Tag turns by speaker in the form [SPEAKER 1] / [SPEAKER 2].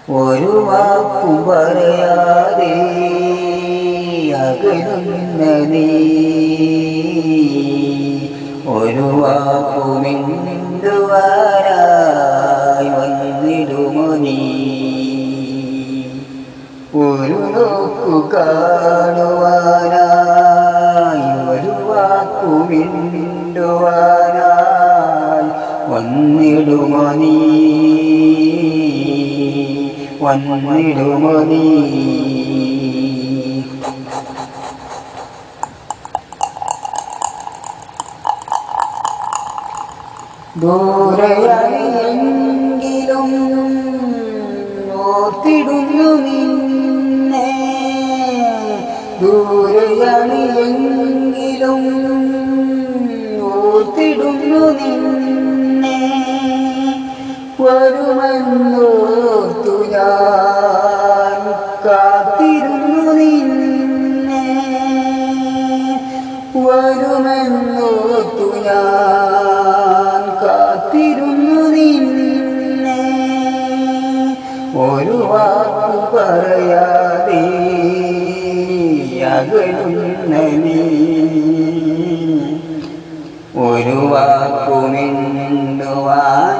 [SPEAKER 1] ഒരു വാക്കു പറയാതെ അകലുന്ന നീ ഒരു വാക്കു മിണ്ടുവാനായി വന്നിടുമോ നീ ഒരു നോക്കു കാണുവാനായി ഒരു വാക്കു മിണ്ടുവാനായി വന്നിടുമോ നീ വന്നിടുമോ നീ ദൂരെയാണെങ്കിലും ഓർത്തിടുന്നു നിന്നെ ദൂരെയാണെങ്കിലും ഓർത്തിടുന്നു നിന്നെ വരുമെന്നോർത്തു ഞാൻ കാത്തിരുന്നു നിന്നെ വരുമെന്നോർത്തു ഞാൻ കാത്തിരുന്നു നിന്നെ ഒരു വാക്കു പറയാതെ അകലുന്ന നീ ഒരു വാക്കു മിണ്ടുവാൻ